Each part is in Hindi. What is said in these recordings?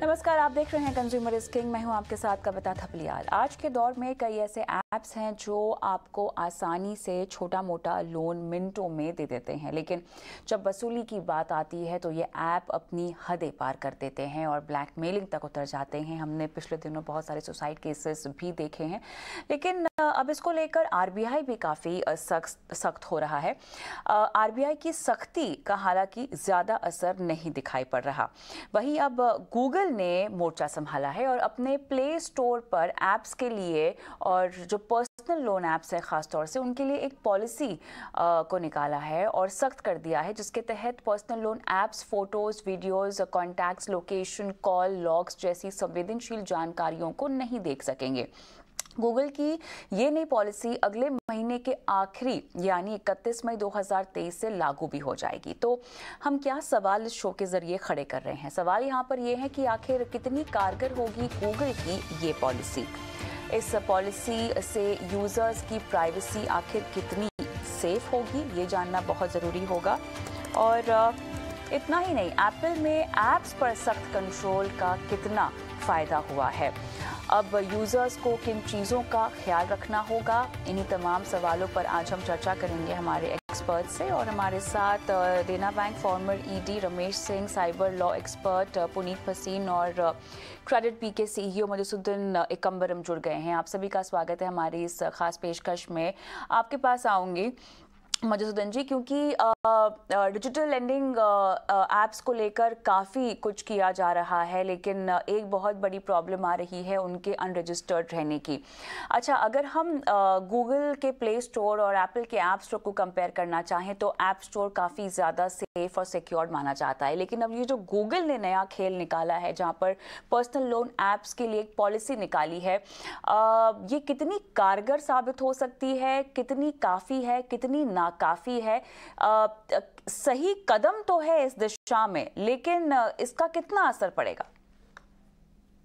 नमस्कार, आप देख रहे हैं कंज्यूमर इज किंग। मैं हूं आपके साथ कविता थपलियाल। आज के दौर में कई ऐसे ऐप्स हैं जो आपको आसानी से छोटा मोटा लोन मिनटों में दे देते हैं, लेकिन जब वसूली की बात आती है तो ये ऐप अपनी हदें पार कर देते हैं और ब्लैकमेलिंग तक उतर जाते हैं। हमने पिछले दिनों बहुत सारे सुसाइड केसेस भी देखे हैं, लेकिन अब इसको लेकर आरबीआई भी काफ़ी सख्त हो रहा है। आरबीआई की सख्ती का हालांकि ज़्यादा असर नहीं दिखाई पड़ रहा। वहीं अब गूगल ने मोर्चा संभाला है और अपने प्ले स्टोर पर ऐप्स के लिए और जो पर्सनल लोन ऐप्स हैं खासतौर से उनके लिए एक पॉलिसी को निकाला है और सख्त कर दिया है, जिसके तहत personal loan apps photos, videos, contacts, location, call logs जैसी संवेदनशील जानकारियों को नहीं देख सकेंगे। गूगल की ये नई पॉलिसी अगले महीने के आखिरी यानी 31 मई 2023 से लागू भी हो जाएगी। तो हम क्या सवाल इस शो के जरिए खड़े कर रहे हैं? सवाल यहाँ पर यह है कि आखिर कितनी कारगर होगी गूगल की ये पॉलिसी। इस पॉलिसी से यूजर्स की प्राइवेसी आखिर कितनी सेफ होगी, ये जानना बहुत ज़रूरी होगा। और इतना ही नहीं, एप्पल में ऐप्स पर सख्त कंट्रोल का कितना फ़ायदा हुआ है, अब यूज़र्स को किन चीज़ों का ख्याल रखना होगा, इन्हीं तमाम सवालों पर आज हम चर्चा करेंगे हमारे एक्सपर्ट से। और हमारे साथ देना bank farmer ED Ramesh Singh, cyber law expert Puneet Bhasin और क्रेडिट बी के सीईओ मधुसूदन इकम्बरम जुड़ गए हैं। आप सभी का स्वागत है हमारी इस खास पेशकश में। आपके पास आऊँगी मधुसूदन जी, क्योंकि डिजिटल लेंडिंग ऐप्स को लेकर काफ़ी कुछ किया जा रहा है, लेकिन एक बहुत बड़ी प्रॉब्लम आ रही है उनके अनरजिस्टर्ड रहने की। अच्छा, अगर हम गूगल के प्ले स्टोर और एप्पल के ऐप स्टोर को कंपेयर करना चाहें तो ऐप स्टोर काफ़ी ज़्यादा सेफ और सिक्योर्ड माना जाता है, लेकिन अब ये जो गूगल ने नया खेल निकाला है जहाँ पर पर्सनल लोन ऐप्स के लिए एक पॉलिसी निकाली है, ये कितनी कारगर साबित हो सकती है, कितनी काफ़ी है, कितनी काफ़ी है? सही कदम तो है इस दिशा में, लेकिन इसका कितना असर पड़ेगा?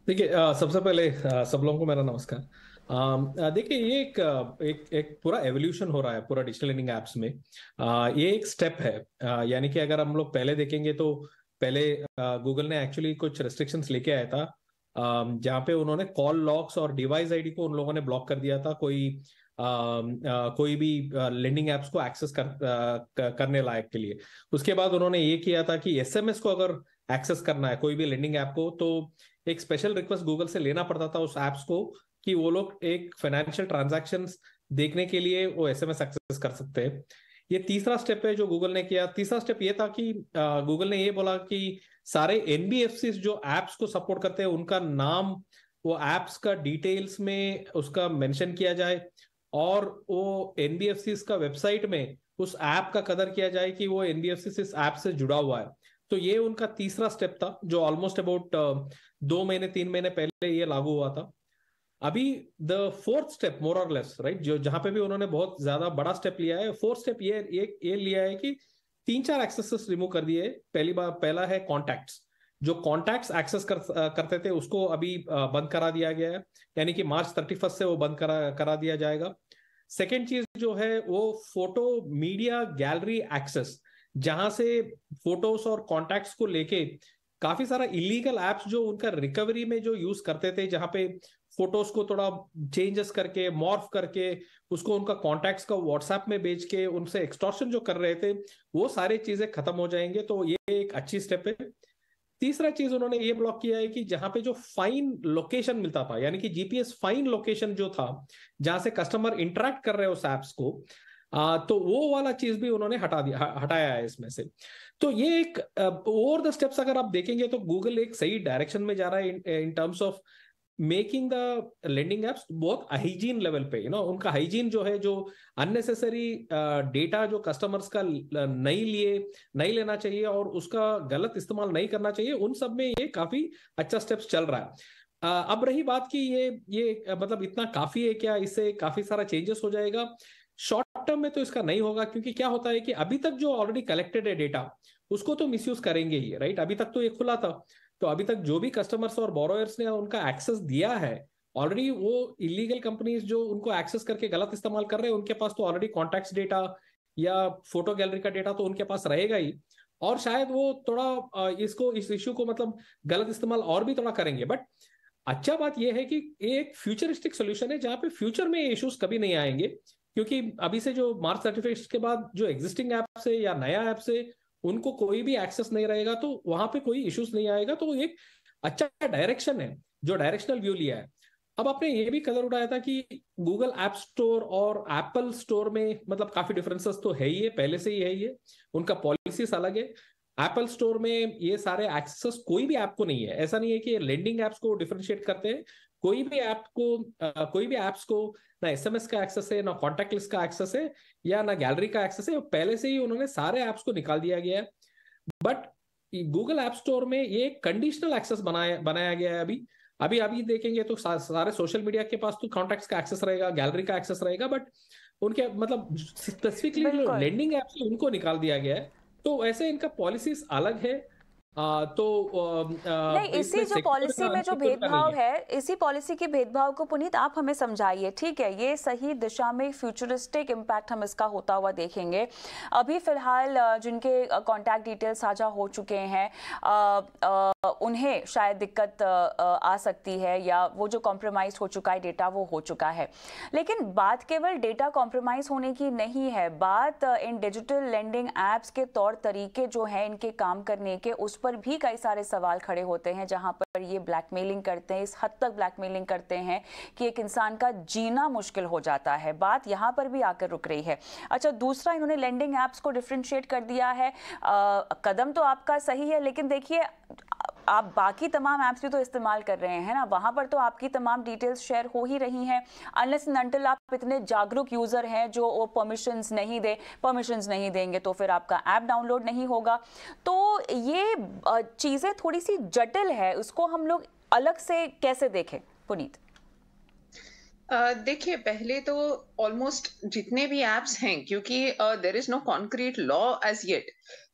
देखिए, सबसे पहले सब लोगों को मेरा नमस्कार। देखिए, ये एक पूरा एवोल्यूशन हो रहा है पूरा डिजिटल लर्निंग ऐप्स में। ये एक स्टेप है। यानी कि अगर हम लोग पहले देखेंगे तो पहले गूगल ने एक्चुअली कुछ रेस्ट्रिक्शंस लेके आया था, जहाँ पे उन्होंने कॉल लॉग्स और डिवाइस आईडी को उन लोगों ने ब्लॉक कर दिया था कोई भी लेंडिंग एप्स को एक्सेस करने लायक के लिए। उसके बाद उन्होंने ये किया था कि एसएमएस को अगर एक्सेस करना है कोई भी लेंडिंग ऐप को, तो एक स्पेशल रिक्वेस्ट गूगल से लेना पड़ता था उस ऐप्स को कि वो लोग एक फाइनेंशियल ट्रांजैक्शंस देखने के लिए वो एसएमएस एक्सेस कर सकते हैं। ये तीसरा स्टेप है जो गूगल ने किया। तीसरा स्टेप ये था कि गूगल ने ये बोला कि सारे एनबीएफसी जो ऐप्स को सपोर्ट करते हैं उनका नाम वो ऐप्स का डिटेल्स में उसका मेंशन किया जाए और वो एनबीएफसी का वेबसाइट में उस ऐप का कदर किया जाए कि वो एनबीएफसी इस ऐप से जुड़ा हुआ है। तो ये उनका तीसरा स्टेप था जो ऑलमोस्ट अबाउट 2 महीने 3 महीने पहले ये लागू हुआ था। अभी द फोर्थ स्टेप मोर और लेस राइट, जो जहां पे भी उन्होंने बहुत ज्यादा बड़ा स्टेप लिया है, फोर्थ स्टेप ये लिया है कि 3-4 एक्सेस रिमूव कर दिए। पहला है कॉन्टैक्ट्स। जो कॉन्टैक्ट्स एक्सेस करते थे उसको अभी बंद करा दिया गया है, यानी कि मार्च 31 से वो बंद करा दिया जाएगा। सेकेंड चीज जो है वो फोटो मीडिया गैलरी एक्सेस, जहां से फोटोज और कॉन्टैक्ट्स को लेके काफी सारा इलीगल एप्स जो उनका रिकवरी में जो यूज करते थे, जहां पे फोटोज को थोड़ा चेंजेस करके मॉर्फ करके उसको उनका कॉन्टैक्ट्स का व्हाट्सएप में भेज के उनसे एक्सटॉर्शन जो कर रहे थे, वो सारी चीजें खत्म हो जाएंगे। तो ये एक अच्छी स्टेप है। तीसरा चीज उन्होंने ये ब्लॉक किया है कि जहां पे जो फाइन लोकेशन मिलता था, यानी कि जीपीएस फाइन लोकेशन जो था जहां से कस्टमर इंटरेक्ट कर रहे हो उस एप्स को, तो वो वाला चीज भी उन्होंने हटाया है इसमें से। तो ये एक ओवर द स्टेप्स अगर आप देखेंगे तो गूगल एक सही डायरेक्शन में जा रहा है in terms of making the lending apps बहुत हाइजीन लेवल पे। उनका हाइजीन जो है, जो अननेसेसरी डेटा जो कस्टमर्स का नहीं लेना चाहिए और उसका गलत इस्तेमाल नहीं करना चाहिए, उन सब में ये काफी अच्छा स्टेप्स चल रहा है। अब रही बात कि ये मतलब इतना काफी है क्या, इससे काफी सारा चेंजेस हो जाएगा? शॉर्ट टर्म में तो इसका नहीं होगा, क्योंकि क्या होता है कि अभी तक जो ऑलरेडी कलेक्टेड है डेटा उसको तो मिसयूज करेंगे ही, राइट। अभी तक तो ये खुला था, तो अभी तक जो भी कस्टमर्स और बोरोयर्स ने उनका एक्सेस दिया है ऑलरेडी, वो इलीगल कंपनीज जो उनको एक्सेस करके गलत इस्तेमाल कर रहे हैं, उनके पास तो ऑलरेडी कॉन्टैक्ट्स डेटा या फोटो गैलरी का डेटा तो उनके पास रहेगा ही। और शायद वो थोड़ा इस इश्यू को मतलब गलत इस्तेमाल और भी थोड़ा करेंगे। बट अच्छा बात यह है कि ये एक फ्यूचरिस्टिक सोल्यूशन है जहां पे फ्यूचर में ये इश्यूज कभी नहीं आएंगे, क्योंकि अभी से जो मार्क सर्टिफिकेशन के बाद जो एग्जिस्टिंग ऐप से या नया ऐप से उनको कोई भी एक्सेस नहीं रहेगा, तो वहां पे कोई इश्यूज नहीं आएगा। तो एक अच्छा डायरेक्शन है जो डायरेक्शनल व्यू लिया है। अब आपने ये भी कदर उठाया था कि गूगल ऐप स्टोर और एप्पल स्टोर में मतलब काफी डिफरेंसेस तो है ही है, पहले से ही है ये, उनका पॉलिसीज अलग है। एप्पल स्टोर में ये सारे एक्सेस कोई भी ऐप को नहीं है। ऐसा नहीं है कि लेंडिंग एप्स को डिफरेंशिएट करते हैं। कोई भी ऐप को कोई भी एप्स को ना एसएमएस का एक्सेस है, ना कॉन्टैक्ट लिस्ट का एक्सेस है, या ना गैलरी का एक्सेस है। पहले से ही उन्होंने सारे ऐप्स को निकाल दिया गया है। बट गूगल ऐप स्टोर में ये कंडीशनल एक्सेस बनाया गया है। अभी अभी अभी देखेंगे तो सारे सोशल मीडिया के पास तो कॉन्टैक्ट्स का एक्सेस रहेगा, गैलरी का एक्सेस रहेगा, बट उनके मतलब स्पेसिफिकली जो बिल्कुल। लेंडिंग ऐप्स है उनको निकाल दिया गया है। तो ऐसे इनका पॉलिसीज अलग है। नहीं, इसी इसमें जो सिक्योर पॉलिसी का में जो अनसिक्योर का नहीं भेदभाव है। है, इसी पॉलिसी के भेदभाव को पुनीत आप हमें समझाइए। ठीक है, ये सही दिशा में फ्यूचरिस्टिक इम्पैक्ट हम इसका होता हुआ देखेंगे। अभी फिलहाल जिनके कॉन्टैक्ट डिटेल्स साझा हो चुके हैं उन्हें शायद दिक्कत आ सकती है, या वो जो कॉम्प्रोमाइज हो चुका है डेटा वो हो चुका है। लेकिन बात केवल डेटा कॉम्प्रोमाइज होने की नहीं है, बात इन डिजिटल लेंडिंग एप्स के तौर तरीके जो हैं इनके काम करने के, उस पर भी कई सारे सवाल खड़े होते हैं, जहां पर ये ब्लैकमेलिंग करते हैं, इस हद तक ब्लैकमेलिंग करते हैं कि एक इंसान का जीना मुश्किल हो जाता है। बात यहां पर भी आकर रुक रही है। अच्छा, दूसरा, इन्होंने लेंडिंग एप्स को डिफरेंशिएट कर दिया है। कदम तो आपका सही है, लेकिन देखिए आप बाकी तमाम ऐप्स भी तो इस्तेमाल कर रहे हैं ना, वहां पर तो आपकी तमाम डिटेल्स शेयर हो ही रही हैं। अनलेस एंड अनटिल आप इतने जागरूक यूजर हैं जो वो परमिशंस नहीं देंगे तो फिर आपका ऐप डाउनलोड नहीं होगा। तो ये चीजें थोड़ी सी जटिल है, उसको हम लोग अलग से कैसे देखें पुनीत? देखिए, पहले तो ऑलमोस्ट जितने भी एप्स हैं, क्योंकि there is no concrete law as yet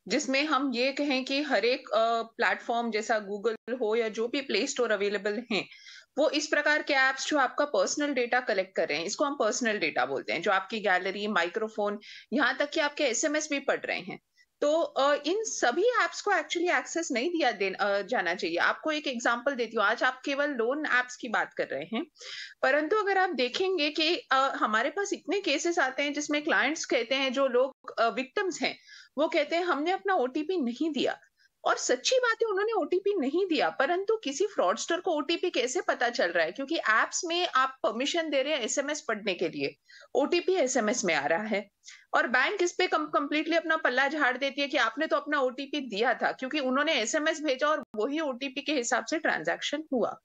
जिसमें हम ये कहें कि हर एक प्लेटफॉर्म जैसा गूगल हो या जो भी प्ले स्टोर अवेलेबल हैं, वो इस प्रकार के एप्स जो आपका पर्सनल डेटा कलेक्ट कर रहे हैं, इसको हम पर्सनल डेटा बोलते हैं, जो आपकी गैलरी, माइक्रोफोन, यहाँ तक कि आपके एसएमएस भी पढ़ रहे हैं। तो इन सभी एप्स को एक्चुअली एक्सेस नहीं जाना चाहिए। आपको एक एग्जांपल देती हूँ। आज आप केवल लोन एप्स की बात कर रहे हैं, परंतु अगर आप देखेंगे कि हमारे पास इतने केसेस आते हैं जिसमें क्लाइंट्स कहते हैं, जो लोग विक्टिम्स हैं, वो कहते हैं हमने अपना ओटीपी नहीं दिया। और सच्ची बात है, उन्होंने ओटीपी नहीं दिया, परंतु किसी फ्रॉडस्टर को ओटीपी कैसे पता चल रहा है? क्योंकि एप्स में आप परमिशन दे रहे हैं एसएमएस पढ़ने के लिए, ओटीपी एसएमएस में आ रहा है, और बैंक इस पे कंप्लीटली अपना पल्ला झाड़ देती है कि आपने तो अपना ओटीपी दिया था, क्योंकि उन्होंने एसएमएस भेजा और वही ओटीपी के हिसाब से ट्रांजैक्शन हुआ।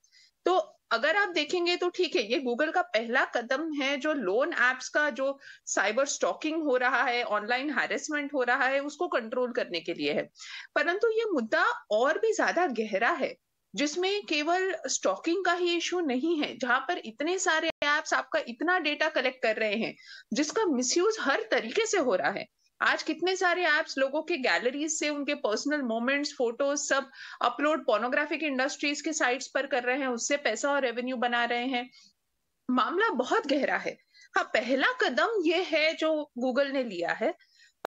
तो अगर आप देखेंगे तो ठीक है, ये गूगल का पहला कदम है जो लोन एप्स का जो साइबर स्टॉकिंग हो रहा है, ऑनलाइन हैरेसमेंट हो रहा है, उसको कंट्रोल करने के लिए है। परंतु ये मुद्दा और भी ज्यादा गहरा है, जिसमें केवल स्टॉकिंग का ही इशू नहीं है, जहां पर इतने सारे एप्स आपका इतना डेटा कलेक्ट कर रहे हैं जिसका मिसयूज हर तरीके से हो रहा है। आज कितने सारे एप्स लोगों के गैलरीज से उनके पर्सनल मोमेंट्स, फोटोज सब अपलोड पोर्नोग्राफिक इंडस्ट्रीज के साइट्स पर कर रहे हैं, उससे पैसा और रेवेन्यू बना रहे हैं। मामला बहुत गहरा है। हाँ, पहला कदम ये है जो गूगल ने लिया है,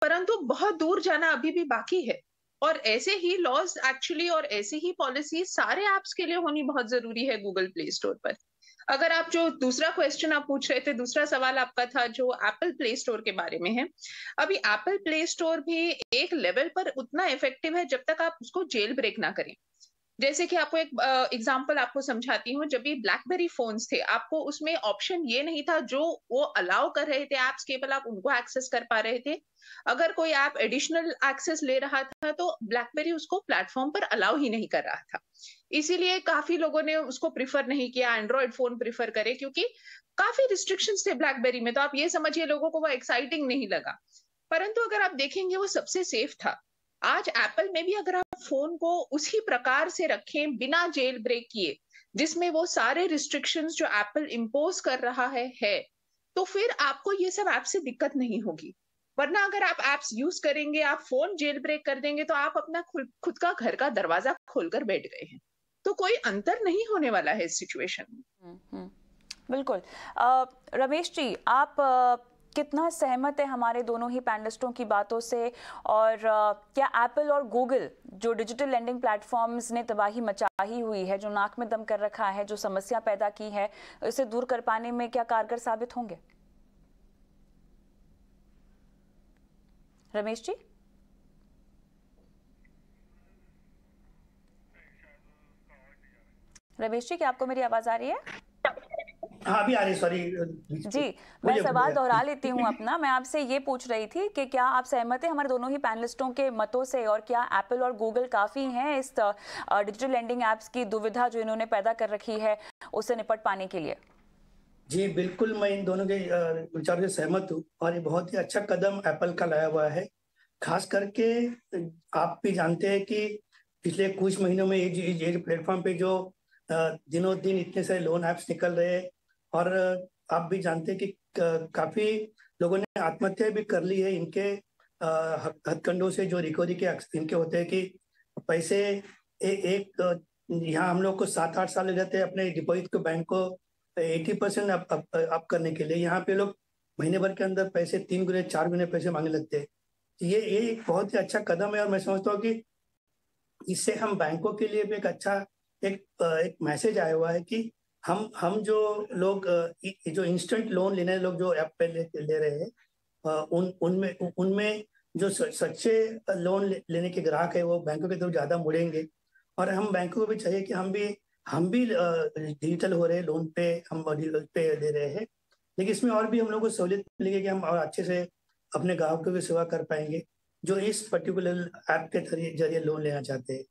परंतु बहुत दूर जाना अभी भी बाकी है। और ऐसे ही लॉज एक्चुअली और ऐसे ही पॉलिसी सारे एप्स के लिए होनी बहुत जरूरी है गूगल प्ले स्टोर पर। अगर आप जो दूसरा क्वेश्चन आप पूछ रहे थे, दूसरा सवाल आपका था जो एप्पल प्ले स्टोर के बारे में है। अभी एप्पल प्ले स्टोर भी एक लेवल पर उतना इफेक्टिव है जब तक आप उसको जेल ब्रेक ना करें। जैसे कि आपको एक एग्जांपल आपको समझाती हूँ। जब भी ब्लैकबेरी फोन्स थे, आपको उसमें ऑप्शन ये नहीं था, जो वो अलाउ कर रहे थे एप्स केवल आप उनको एक्सेस कर पा रहे थे। अगर कोई ऐप एडिशनल एक्सेस ले रहा था तो ब्लैकबेरी उसको प्लेटफॉर्म पर अलाउ ही नहीं कर रहा था। इसीलिए काफी लोगों ने उसको प्रिफर नहीं किया, एंड्रॉइड फोन प्रिफर करे, क्योंकि काफी रिस्ट्रिक्शंस थे ब्लैकबेरी में। तो आप ये समझिए लोगों को वो एक्साइटिंग नहीं लगा। परंतु अगर आप देखेंगे वो सबसे सेफ था। आज एप्पल में भी अगर आप फोन को उसी प्रकार से रखें बिना जेल ब्रेक किए, जिसमें वो सारे रिस्ट्रिक्शंस जो एप्पल इम्पोज कर रहा है, तो फिर आपको ये सब ऐप से दिक्कत नहीं होगी। वरना अगर आप एप्स यूज करेंगे, आप फोन जेल ब्रेक कर देंगे, तो आप अपना खुद का घर का दरवाजा खोलकर बैठ गए हैं। तो कोई अंतर नहीं होने वाला है इस सिचुएशन में। बिल्कुल। रमेश जी, आप कितना सहमत है हमारे दोनों ही पैनलिस्टों की बातों से, और क्या एप्पल और गूगल जो डिजिटल लेंडिंग प्लेटफॉर्म्स ने तबाही मचाही हुई है, जो नाक में दम कर रखा है, जो समस्या पैदा की है, इसे दूर कर पाने में क्या कारगर साबित होंगे? रमेश जी? रमेश जी, क्या आपको मेरी आवाज आ रही है? हाँ, अभी आ रही, सॉरी जी, मैं सवाल दोहरा लेती हूँ अपना। मैं आपसे ये पूछ रही थी कि क्या आप सहमत हैं हमारे दोनों ही पैनलिस्टों के मतों से, और क्या एप्पल और गूगल काफी हैं इस डिजिटल लेंडिंग एप्स की दुविधा जो इन्होंने पैदा कर रखी है उससे निपट पाने के लिए? जी बिल्कुल, मैं इन दोनों के विचार से सहमत हूँ, और ये बहुत ही अच्छा कदम एप्पल का लाया हुआ है। खास करके आप भी जानते हैं कि पिछले कुछ महीनों में ये प्लेटफॉर्म पे जो दिनों दिन इतने सारे लोन ऐप्स निकल रहे हैं, और आप भी जानते हैं कि काफी लोगों ने आत्महत्या भी कर ली है इनके हथकंडों से। जो रिकवरी के इनके होते हैं कि पैसे एक यहाँ हम लोग को 7-8 साल लग जाते हैं अपने डिपॉजिट को बैंक को 80% अप करने के लिए। यहाँ पे लोग महीने भर के अंदर पैसे 3 गुने 4 गुने पैसे मांगने लगते हैं। ये एक बहुत ही अच्छा कदम है, और मैं समझता हूँ कि इससे हम बैंकों के लिए भी एक अच्छा एक मैसेज आया हुआ है कि हम जो लोग जो इंस्टेंट लोन लेने लोग जो ऐप पे ले रहे हैं, उनमें जो सच्चे लोन लेने के ग्राहक है वो बैंकों की तरफ ज्यादा मुड़ेंगे। और हम बैंकों को भी चाहिए कि हम भी डिजिटल हो रहे हैं, लोन पे हम डिजिटल पे दे रहे हैं, लेकिन इसमें और भी हम लोग को सहूलियत मिलेगी कि हम और अच्छे से अपने ग्राहकों की सेवा कर पाएंगे जो इस पर्टिकुलर ऐप के जरिए लोन लेना चाहते हैं।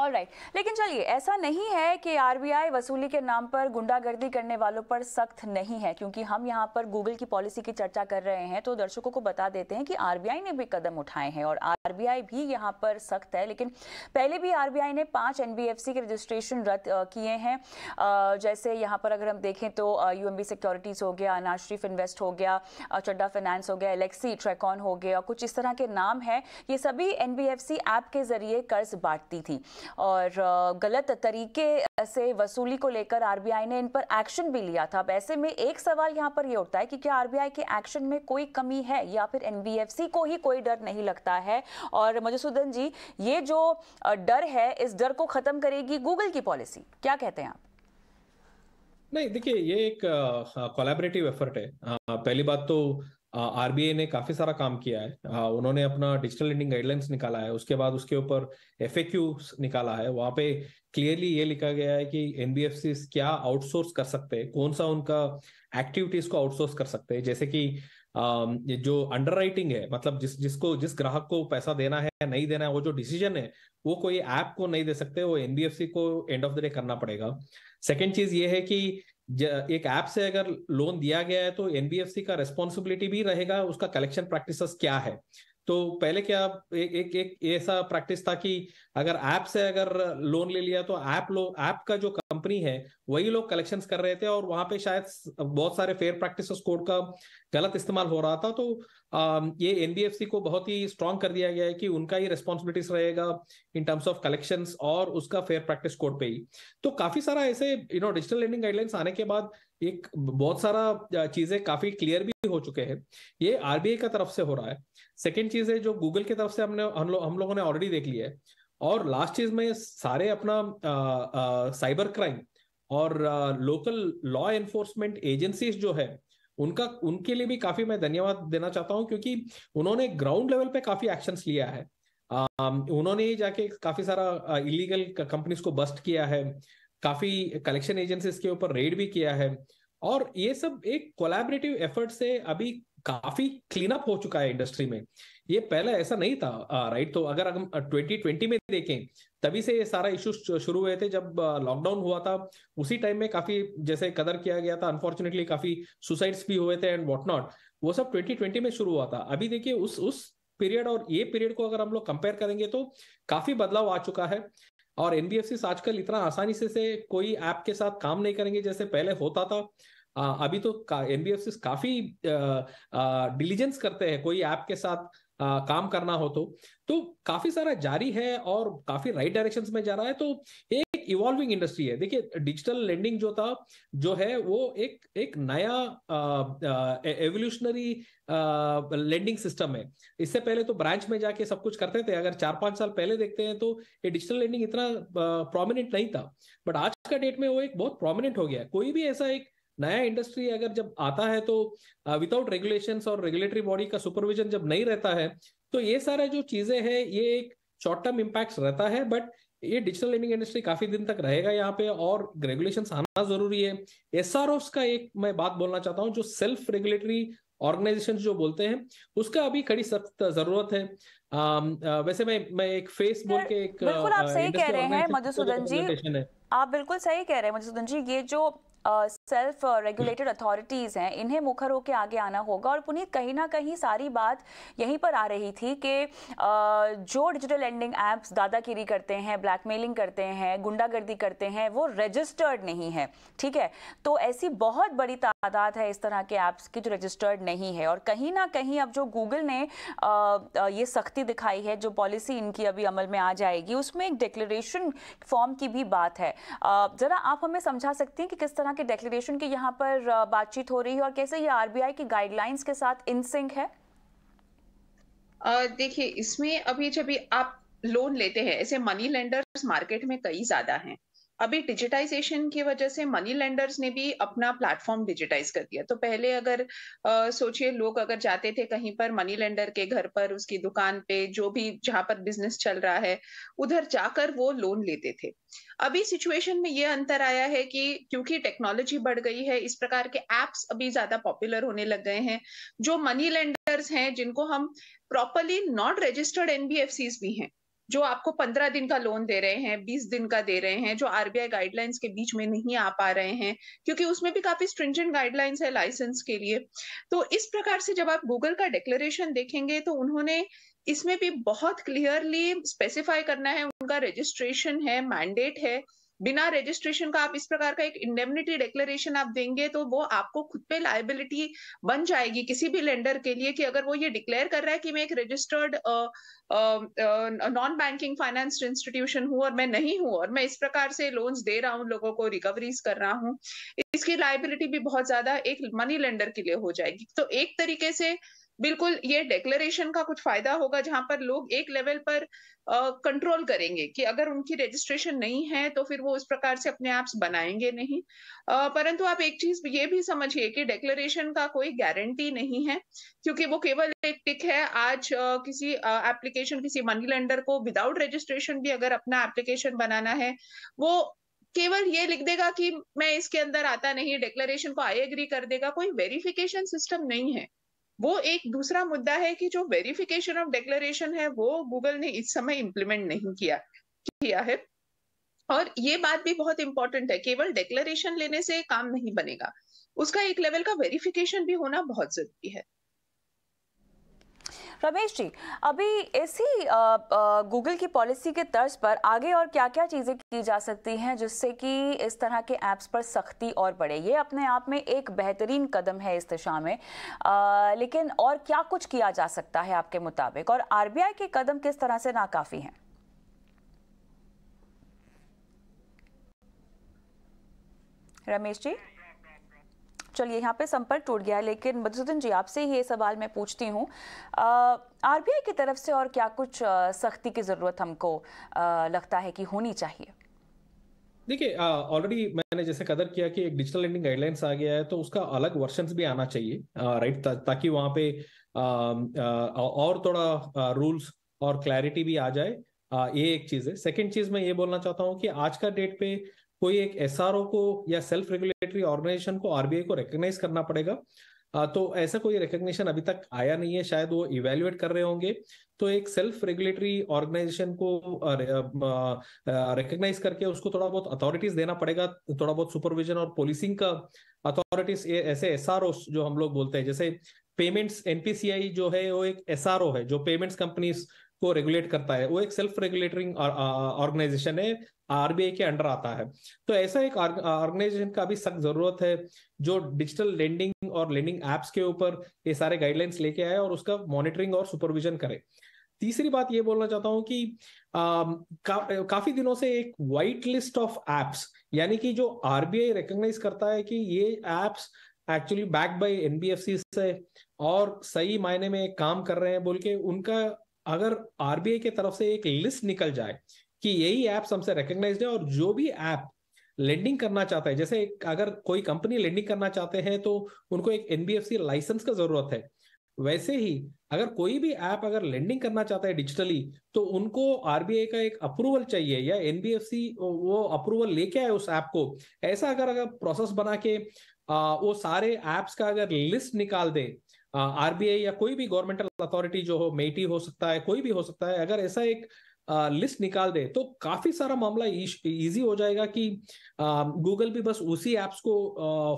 ऑलराइट, लेकिन चलिए, ऐसा नहीं है कि आरबीआई वसूली के नाम पर गुंडागर्दी करने वालों पर सख्त नहीं है। क्योंकि हम यहाँ पर गूगल की पॉलिसी की चर्चा कर रहे हैं तो दर्शकों को बता देते हैं कि आरबीआई ने भी कदम उठाए हैं और आरबीआई भी यहाँ पर सख्त है। लेकिन पहले भी आरबीआई ने 5 एनबीएफसी के रजिस्ट्रेशन रद्द किए हैं। जैसे यहाँ पर अगर हम देखें तो यूएमबी सिक्योरिटीज हो गया, अनाश्रीफ इन्वेस्ट हो गया, चड्डा फाइनेंस हो गया, एलेक्सी ट्रैकॉन हो गया, कुछ इस तरह के नाम है। ये सभी एनबीएफसी ऐप के जरिए कर्ज बांटती थी और गलत तरीके से वसूली को लेकर आरबीआई ने इन पर एक्शन भी लिया था। अब ऐसे में एक सवाल यहाँ पर ये उठता है कि क्या आरबीआई के एक्शन में कोई कमी है या फिर एनबीएफसी को ही कोई डर नहीं लगता है? और मधुसूदन जी, ये जो डर है, इस डर को खत्म करेगी गूगल की पॉलिसी, क्या कहते हैं आप? नहीं, देखिए, ये एक कोलैबोरेटिव एफर्ट है। पहली बात तो आरबीआई ने काफी सारा काम किया है। उन्होंने अपना डिजिटल लेंडिंग गाइडलाइंस निकाला है, उसके बाद उसके ऊपर एफएक्यू निकाला है। वहां पे क्लियरली ये लिखा गया है कि एनबीएफसी क्या आउटसोर्स कर सकते हैं, कौन सा उनका एक्टिविटीज को आउटसोर्स कर सकते हैं। जैसे कि जो अंडरराइटिंग है, मतलब जिस ग्राहक को पैसा देना है या नहीं देना है, वो जो डिसीजन है वो कोई ऐप को नहीं दे सकते, वो एनबीएफसी को एंड ऑफ द डे करना पड़ेगा। सेकेंड चीज ये है कि एक ऐप से अगर लोन दिया गया है तो एनबीएफसी का रेस्पॉन्सिबिलिटी भी रहेगा उसका कलेक्शन प्रैक्टिसेस क्या है। तो पहले क्या एक ऐसा प्रैक्टिस था कि अगर ऐप से अगर लोन ले लिया तो ऐप का जो कंपनी है वही लोग कलेक्शंस कर रहे थे, और वहां पे शायद बहुत सारे फेयर प्रैक्टिसेस कोड का गलत इस्तेमाल हो रहा था। तो ये एनबीएफसी को बहुत ही स्ट्रांग कर दिया गया है कि उनका ही रेस्पॉन्सिबिलिटीज रहेगा इन टर्म्स ऑफ कलेक्शंस और उसका फेयर प्रैक्टिस कोड पे ही। तो काफी सारा ऐसे डिजिटल लेंडिंग गाइडलाइंस आने के बाद एक बहुत सारा चीजें काफी क्लियर भी हो चुके हैं। ये आरबीआई का तरफ से हो रहा है। सेकेंड चीज है जो गूगल की तरफ से हम लोगों ने ऑलरेडी देख लिया है। और लास्ट चीज में सारे अपना साइबर क्राइम और लोकल लॉ एनफोर्समेंट एजेंसीज जो है उनके लिए भी काफी मैं धन्यवाद देना चाहता हूं, क्योंकि उन्होंने ग्राउंड लेवल पे काफी एक्शंस लिया है। उन्होंने जाके काफी सारा इलीगल कंपनीज को बस्ट किया है, काफी कलेक्शन एजेंसीज के ऊपर रेड भी किया है, और ये सब एक कोलैबोरेटिव एफर्ट से अभी काफी क्लीन अप हो चुका है इंडस्ट्री में। ये पहले ऐसा नहीं था, राइट? तो अगर हम 2020 में देखें, तभी से ये सारा इश्यूज शुरू हुए थे। जब लॉकडाउन हुआ था उसी टाइम में काफी जैसे कदर किया गया था, अनफॉर्चुनेटली काफी सुसाइड्स भी हुए थे एंड व्हाट नॉट, वो सब 2020 में शुरू हुआ था। अभी देखिए उस पीरियड और ये पीरियड को अगर हम लोग कंपेयर करेंगे तो काफी बदलाव आ चुका है। और एनबीएफसी आजकल इतना आसानी से कोई ऐप के साथ काम नहीं करेंगे जैसे पहले होता था। अभी तो एनबीएफसी काफी डिलीजेंस करते हैं कोई ऐप के साथ काम करना हो तो काफी सारा जारी है और काफी राइट डायरेक्शंस में जा रहा है। तो एक इवॉल्विंग इंडस्ट्री है। देखिए डिजिटल लेंडिंग जो है वो एक नया एवोल्यूशनरी लेंडिंग सिस्टम है। इससे पहले तो ब्रांच में जाके सब कुछ करते थे। अगर 4-5 साल पहले देखते हैं तो ये डिजिटल लेंडिंग इतना प्रोमिनेंट नहीं था, बट आज का डेट में वो एक बहुत प्रोमिनेंट हो गया है। कोई भी ऐसा एक नया इंडस्ट्री अगर जब आता है तो विदाउट रेगुलेशंस और रेगुलेटरी बॉडी का सुपरविजन जब नहीं रहता है तो ये सारे जो चीजें हैं ये एक शॉर्ट टर्म इम्पैक्ट रहता है। बट ये डिजिटल लेंडिंग इंडस्ट्री काफी दिन तक रहेगा यहाँ पे और रेगुलेशंस आना जरूरी है। एसआरओस का एक मैं बात बोलना चाहता हूँ, जो सेल्फ रेगुलेटरी ऑर्गेनाइजेशन जो बोलते हैं उसका अभी कड़ी सख्त जरूरत है। वैसे मैं एक फेस बोल के एक बिल्कुल आप सही कह रहे हैं मधुसूदन जी, है। आप बिल्कुल सही कह रहे हैं मधुसूदन जी। ये जो सेल्फ रेगुलेटेड अथॉरिटीज हैं इन्हें मुखर होकर आगे आना होगा। और पुनीत कहीं ना कहीं सारी बात यहीं पर आ रही थी कि जो डिजिटल लेंडिंग एप्स दादागिरी करते हैं, ब्लैकमेलिंग करते हैं, गुंडागर्दी करते हैं, वो रजिस्टर्ड नहीं है, ठीक है। तो ऐसी बहुत बड़ी तादाद है इस तरह के एप्स की जो रजिस्टर्ड नहीं है। और कहीं ना कहीं अब जो गूगल ने ये सख्ती दिखाई है, जो पॉलिसी इनकी अभी अमल में आ जाएगी, उसमें एक डिक्लेरेशन फॉर्म की भी बात है। जरा आप हमें समझा सकती हैं कि किस तरह के डिक्लेरेशन की यहाँ पर बातचीत हो रही है और कैसे ये आरबीआई की गाइडलाइंस के साथ इन सिंक है? देखिए इसमें अभी जब भी आप लोन लेते हैं, ऐसे मनी लेंडर्स मार्केट में कई ज्यादा हैं। अभी डिजिटाइजेशन की वजह से मनी लेंडर्स ने भी अपना प्लेटफॉर्म डिजिटाइज कर दिया। तो पहले अगर सोचिए लोग अगर जाते थे कहीं पर मनी लेंडर के घर पर, उसकी दुकान पे, जो भी जहां पर बिजनेस चल रहा है उधर जाकर वो लोन लेते थे। अभी सिचुएशन में ये अंतर आया है कि क्योंकि टेक्नोलॉजी बढ़ गई है, इस प्रकार के एप्स अभी ज्यादा पॉपुलर होने लग गए हैं। जो मनी लेंडर्स हैं जिनको हम प्रॉपरली नॉट रजिस्टर्ड एनबीएफसीज भी हैं, जो आपको 15 दिन का लोन दे रहे हैं, 20 दिन का दे रहे हैं, जो आरबीआई गाइडलाइंस के बीच में नहीं आ पा रहे हैं, क्योंकि उसमें भी काफी स्ट्रिंजेंट गाइडलाइंस है लाइसेंस के लिए। तो इस प्रकार से जब आप गूगल का डिक्लेरेशन देखेंगे तो उन्होंने इसमें भी बहुत क्लियरली स्पेसिफाई करना है, उनका रजिस्ट्रेशन है, मैंडेट है। बिना रजिस्ट्रेशन का आप इस प्रकार का एक इंडेमनिटी डिक्लेरेशन आप देंगे तो वो आपको खुद पे लायबिलिटी बन जाएगी किसी भी लेंडर के लिए, कि अगर वो ये डिक्लेयर कर रहा है कि मैं एक registered non banking finance institution हूं और मैं नहीं हूं और मैं इस प्रकार से लोन्स दे रहा हूं, लोगों को रिकवरीज कर रहा हूं, इसकी लायबिलिटी भी बहुत ज्यादा एक मनी लेंडर के लिए हो जाएगी। तो एक तरीके से बिल्कुल ये डिक्लेरेशन का कुछ फायदा होगा, जहां पर लोग एक लेवल पर कंट्रोल करेंगे कि अगर उनकी रजिस्ट्रेशन नहीं है तो फिर वो इस प्रकार से अपने एप्स बनाएंगे नहीं। परंतु आप एक चीज ये भी समझिए कि डिक्लेरेशन का कोई गारंटी नहीं है, क्योंकि वो केवल एक टिक है। आज किसी एप्लीकेशन, किसी मनी लेंडर को विदाउट रजिस्ट्रेशन भी अगर अपना एप्लीकेशन बनाना है, वो केवल ये लिख देगा कि मैं इसके अंदर आता नहीं, डिक्लेरेशन को आई एग्री कर देगा, कोई वेरिफिकेशन सिस्टम नहीं है। वो एक दूसरा मुद्दा है कि जो वेरिफिकेशन ऑफ डिक्लेरेशन है वो गूगल ने इस समय इंप्लीमेंट नहीं किया है। और ये बात भी बहुत इंपॉर्टेंट है, केवल डिक्लेरेशन लेने से काम नहीं बनेगा, उसका एक लेवल का वेरिफिकेशन भी होना बहुत जरूरी है। रमेश जी, अभी इसी गूगल की पॉलिसी के तर्ज पर आगे और क्या-क्या चीजें की जा सकती हैं जिससे कि इस तरह के ऐप्स पर सख्ती और बढ़े? ये अपने आप में एक बेहतरीन कदम है इस दिशा में, लेकिन और क्या कुछ किया जा सकता है आपके मुताबिक, और आरबीआई के कदम किस तरह से नाकाफी हैं? रमेश जी, चलिए यहाँ पे संपर्क टूट गया, लेकिन मधुसूदन जी आपसे ये सवाल मैं पूछती हूँ, आरबीआई की तरफ से और क्या कुछ सख्ती की जरूरत हमको लगता है कि होनी चाहिए? देखिए ऑलरेडी मैंने जैसे कदर किया कि एक डिजिटल लेंडिंग गाइडलाइंस आ गया है तो उसका अलग वर्जन्स भी आना चाहिए, राइट, ताकि वहाँ पे और थोड़ा रूल्स और क्लैरिटी भी आ जाए। ये एक चीज है। सेकंड चीज मैं ये बोलना चाहता हूँ कि आज का डेट पे कोई एक एसआरओ को या सेल्फ रेगुलेटरी ऑर्गेनाइजेशन को आरबीआई को रिकॉग्नाइज करना पड़ेगा। तो ऐसा कोई रिकॉग्निशन अभी तक आया नहीं है, शायद वो इवेल्युएट कर रहे होंगे। तो एक सेल्फ रेगुलेटरी ऑर्गेनाइजेशन को रिकॉग्नाइज करके उसको थोड़ा बहुत अथॉरिटीज देना पड़ेगा, थोड़ा बहुत सुपरविजन और पोलिसिंग का अथॉरिटीज, ऐसे एसआरओ जो हम लोग बोलते हैं, जैसे पेमेंट्स एनपीसीआई जो है वो एक एसआरओ है जो पेमेंट्स कंपनीज को रेगुलेट करता है, वो एक सेल्फ रेगुलेटरिंग ऑर्गेनाइजेशन है आरबीआई के अंडर आता है। तो ऐसा एक ऑर्गेनाइजेशन का भी सख्त जरूरत है जो डिजिटल लेंडिंग और लेंडिंग एप्स के ऊपर ये सारे गाइडलाइंस लेके आए और उसका मॉनिटरिंग और सुपरविजन करे। तीसरी बात ये बोलना चाहता हूं कि काफी दिनों से एक व्हाइट लिस्ट ऑफ एप्स, यानी कि जो आरबीआई रिकॉग्नाइज करता है कि ये apps actually backed by NBFC से और सही मायने में काम कर रहे हैं बोल के, उनका अगर आरबीआई की तरफ से एक लिस्ट निकल जाए कि यही एप्स हमसे रिकॉग्नाइज्ड है, और जो भी ऐप लेंडिंग करना चाहता है, जैसे अगर कोई कंपनी लेंडिंग करना चाहते हैं तो उनको एक एनबीएफसी लाइसेंस का जरूरत है, वैसे ही अगर कोई भी ऐप अगर लेंडिंग करना चाहता है डिजिटली तो उनको आरबीआई का एक अप्रूवल चाहिए या एनबीएफसी वो अप्रूवल लेके आए उस ऐप को। ऐसा अगर प्रोसेस बना के वो सारे एप्स का अगर लिस्ट निकाल दे आरबीआई या कोई भी गवर्नमेंटल अथॉरिटी जो हो, मेटी हो सकता है, कोई भी हो सकता है, अगर ऐसा एक लिस्ट निकाल दे तो काफी सारा मामला इजी हो जाएगा कि गूगल भी बस उसी एप्स को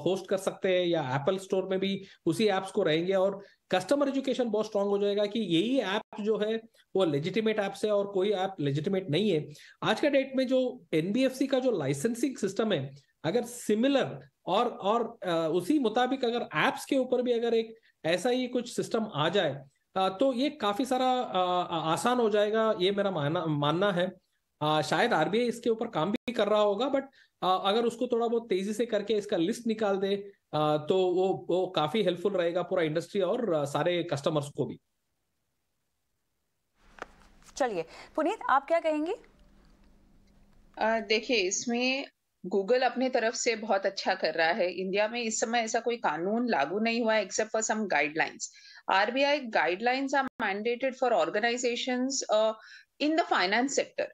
होस्ट कर सकते हैं या एप्पल स्टोर में भी उसी एप्स को रहेंगे, और कस्टमर एजुकेशन बहुत स्ट्रांग हो जाएगा कि यही ऐप जो है वो लेजिटिमेट ऐप्स है और कोई ऐप लेजिटिमेट नहीं है। आज का डेट में जो एनबीएफसी का जो लाइसेंसिंग सिस्टम है, अगर सिमिलर और उसी मुताबिक अगर एप्स के ऊपर भी अगर एक ऐसा ही कुछ सिस्टम आ जाए तो ये काफी सारा आसान हो जाएगा, ये मेरा मानना है। शायद आरबीआई इसके ऊपर काम भी कर रहा होगा, बट अगर उसको थोड़ा बहुत तेजी से करके इसका लिस्ट निकाल दे तो वो काफी हेल्पफुल रहेगा पूरा इंडस्ट्री और सारे कस्टमर्स को भी। चलिए पुनीत, आप क्या कहेंगे? देखिए, इसमें गूगल अपने तरफ से बहुत अच्छा कर रहा है। इंडिया में इस समय ऐसा कोई कानून लागू नहीं हुआ है except for some guidelines. RBI guidelines are mandated for organisations in the finance sector.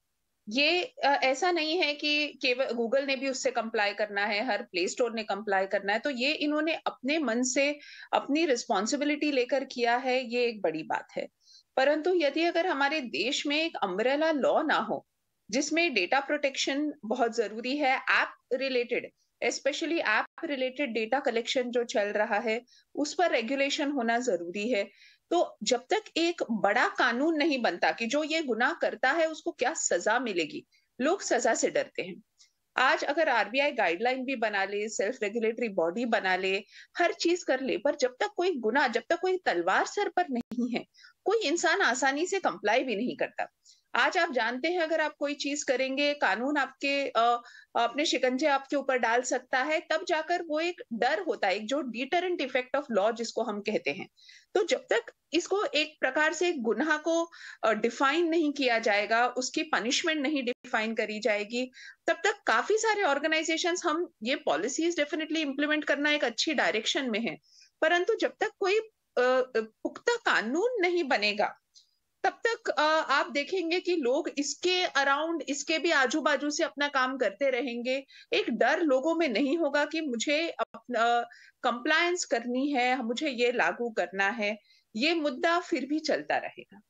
ये ऐसा नहीं है कि केवल गूगल ने भी उससे कंप्लाई करना है, हर प्ले स्टोर ने कंप्लाई करना है। तो ये इन्होंने अपने मन से अपनी रिस्पॉन्सिबिलिटी लेकर किया है, ये एक बड़ी बात है। परंतु यदि अगर हमारे देश में एक अम्ब्रेला लॉ ना हो जिसमें डेटा प्रोटेक्शन बहुत जरूरी है, app related specially app related data collection जो चल रहा है उस पर रेगुलेशन होना जरूरी है। तो जब तक एक बड़ा कानून नहीं बनता कि जो ये गुनाह करता है उसको क्या सजा मिलेगी, लोग सजा से डरते हैं। आज अगर आरबीआई गाइडलाइन भी बना ले, सेल्फ रेगुलेटरी बॉडी बना ले, हर चीज कर ले, पर जब तक कोई गुनाह, जब तक कोई तलवार सर पर नहीं है, कोई इंसान आसानी से कंप्लाई भी नहीं करता। आज आप जानते हैं अगर आप कोई चीज करेंगे, कानून आपके अपने शिकंजे आपके ऊपर डाल सकता है, तब जाकर वो एक डर होता है, एक जो डिटरेंट इफेक्ट ऑफ लॉ जिसको हम कहते हैं। तो जब तक इसको एक प्रकार से गुनाह को डिफाइन नहीं किया जाएगा, उसकी पनिशमेंट नहीं डिफाइन करी जाएगी, तब तक काफी सारे ऑर्गेनाइजेशंस, हम ये पॉलिसीज डेफिनेटली इंप्लीमेंट करना एक अच्छी डायरेक्शन में है, परंतु जब तक कोई पुख्ता कानून नहीं बनेगा तब तक आप देखेंगे कि लोग इसके अराउंड, इसके भी आजू बाजू से अपना काम करते रहेंगे। एक डर लोगों में नहीं होगा कि मुझे कंप्लायंस करनी है, मुझे ये लागू करना है। ये मुद्दा फिर भी चलता रहेगा।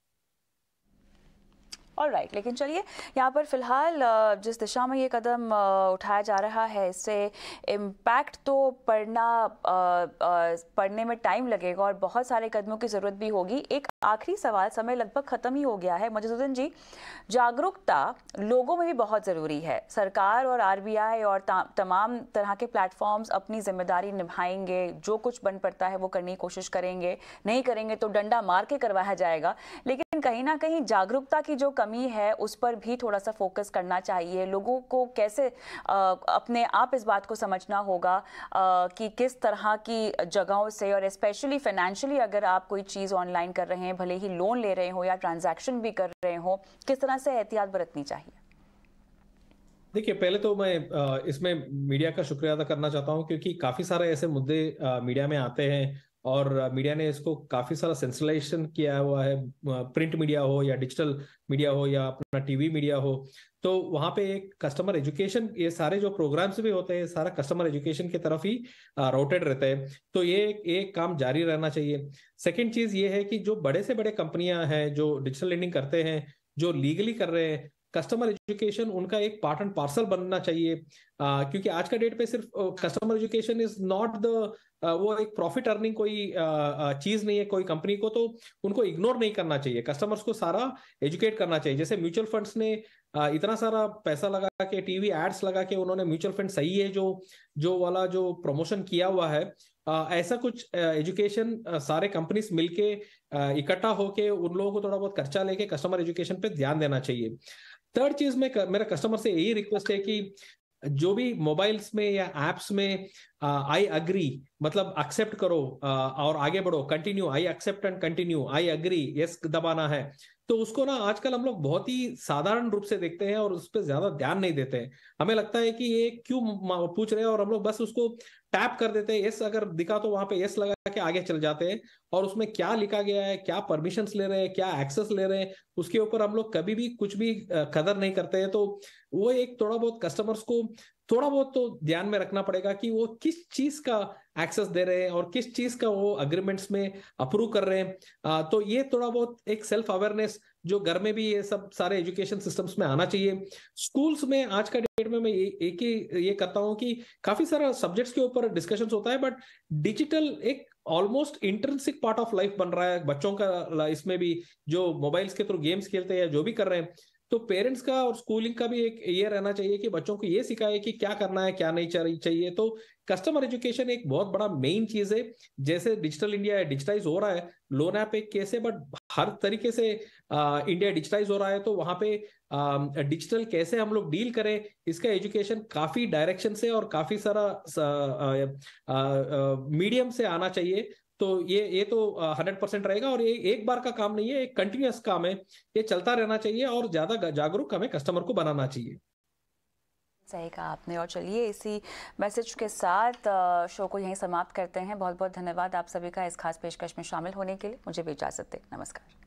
ऑलराइट, लेकिन चलिए यहाँ पर फिलहाल जिस दिशा में ये कदम उठाया जा रहा है, इससे इम्पैक्ट तो पड़ने में टाइम लगेगा और बहुत सारे कदमों की ज़रूरत भी होगी। एक आखिरी सवाल, समय लगभग ख़त्म ही हो गया है। मधुसूदन जी, जागरूकता लोगों में भी बहुत ज़रूरी है। सरकार और आरबीआई और तमाम तरह के प्लेटफॉर्म्स अपनी जिम्मेदारी निभाएंगे, जो कुछ बन पड़ता है वो करने की कोशिश करेंगे, नहीं करेंगे तो डंडा मार के करवाया जाएगा। लेकिन कहीं ना कहीं जागरूकता की जो कमी है उस पर भी थोड़ा सा फोकस करना चाहिए। लोगों को कैसे अपने आप इस बात को समझना होगा कि किस तरह की जगहों से, और स्पेशली फाइनेंशियली अगर आप कोई चीज़ ऑनलाइन कर रहे हैं, भले ही लोन ले रहे हो या ट्रांजैक्शन भी कर रहे हो, किस तरह से एहतियात बरतनी चाहिए? देखिए, पहले तो मैं इसमें मीडिया का शुक्रिया अदा करना चाहता हूं, क्योंकि काफी सारे ऐसे मुद्दे मीडिया में आते हैं और मीडिया ने इसको काफी सारा सेंसिलाइजेशन किया हुआ है। प्रिंट मीडिया हो या डिजिटल मीडिया हो या अपना टीवी मीडिया हो, तो वहां पे एक कस्टमर एजुकेशन, ये सारे जो प्रोग्राम्स भी होते हैं सारा कस्टमर एजुकेशन की तरफ ही राउटेड रहते हैं। तो ये एक काम जारी रहना चाहिए। सेकेंड चीज ये है कि जो बड़े से बड़े कंपनियां हैं जो डिजिटल लेंडिंग करते हैं, जो लीगली कर रहे हैं, कस्टमर एजुकेशन उनका एक पार्ट एंड पार्सल बनना चाहिए। क्योंकि आज का डेट पे सिर्फ customer education is not the वो एक प्रॉफिट अर्निंग कोई चीज नहीं है कोई कंपनी को, तो उनको इग्नोर नहीं करना चाहिए। कस्टमर्स को सारा एजुकेट करना चाहिए। जैसे म्यूचुअल फंड्स ने इतना सारा पैसा लगा के, टीवी एड्स लगा के उन्होंने म्यूचुअल फंड सही है जो वाला जो प्रमोशन किया हुआ है, ऐसा कुछ एजुकेशन सारे कंपनीज मिलके इकट्ठा होके उन लोगों को थोड़ा बहुत खर्चा लेके कस्टमर एजुकेशन पे ध्यान देना चाहिए। थर्ड चीज में मेरा कस्टमर से यही रिक्वेस्ट है कि जो भी मोबाइल्स में या एप्स में आई अग्री मतलब एक्सेप्ट करो और आगे बढ़ो, continue, I accept and continue, I agree, yes दबाना है, तो उसको ना आजकल हम लोग बहुत ही साधारण रूप से देखते हैं और उस पर ज्यादा ध्यान नहीं देते हैं। हमें लगता है कि ये क्यों पूछ रहे हैं और हम लोग बस उसको टैप कर देते हैं, यस अगर दिखा तो वहां पे यस लगा के आगे चल जाते हैं, और उसमें क्या लिखा गया है, क्या परमिशंस ले रहे हैं, क्या एक्सेस ले रहे हैं, उसके ऊपर हम लोग कभी भी कुछ भी कदर नहीं करते हैं। तो वो एक थोड़ा बहुत कस्टमर्स को थोड़ा बहुत तो ध्यान में रखना पड़ेगा कि वो किस चीज का एक्सेस दे रहे हैं और किस चीज का वो अग्रीमेंट्स में अप्रूव कर रहे हैं। तो ये थोड़ा बहुत एक सेल्फ अवेयरनेस जो घर में भी ये सब सारे एजुकेशन सिस्टम्स में आना चाहिए। स्कूल्स में आज का डेट में मैं एक ही ये करता हूँ कि काफी सारा सब्जेक्ट्स के ऊपर डिस्कशंस होता है, बट डिजिटल एक almost intrinsic part of life बन रहा है बच्चों का, इसमें भी जो मोबाइल्स के थ्रू गेम्स खेलते हैं, जो भी कर रहे हैं। तो पेरेंट्स का और स्कूलिंग का भी एक ये रहना चाहिए कि बच्चों को ये सिखाए कि क्या करना है, क्या नहीं चाहिए। तो कस्टमर एजुकेशन एक बहुत बड़ा मेन चीज है। जैसे डिजिटल इंडिया डिजिटाइज हो रहा है, लोन ऐप एक केस है, बट हर तरीके से इंडिया डिजिटाइज हो रहा है, तो वहां पे डिजिटल कैसे हम लोग डील करें, इसका एजुकेशन काफी डायरेक्शन से और काफी सारा मीडियम से आना चाहिए। तो ये तो 100% रहेगा, और ये एक बार का काम नहीं है, एक कंटिन्यूअस काम है, ये चलता रहना चाहिए और ज्यादा जागरूक हमें कस्टमर को बनाना चाहिए। सही कहा आपने। और चलिए इसी मैसेज के साथ शो को यहीं समाप्त करते हैं। बहुत बहुत धन्यवाद आप सभी का इस खास पेशकश में शामिल होने के लिए। मुझे भी इजाजत दें। नमस्कार।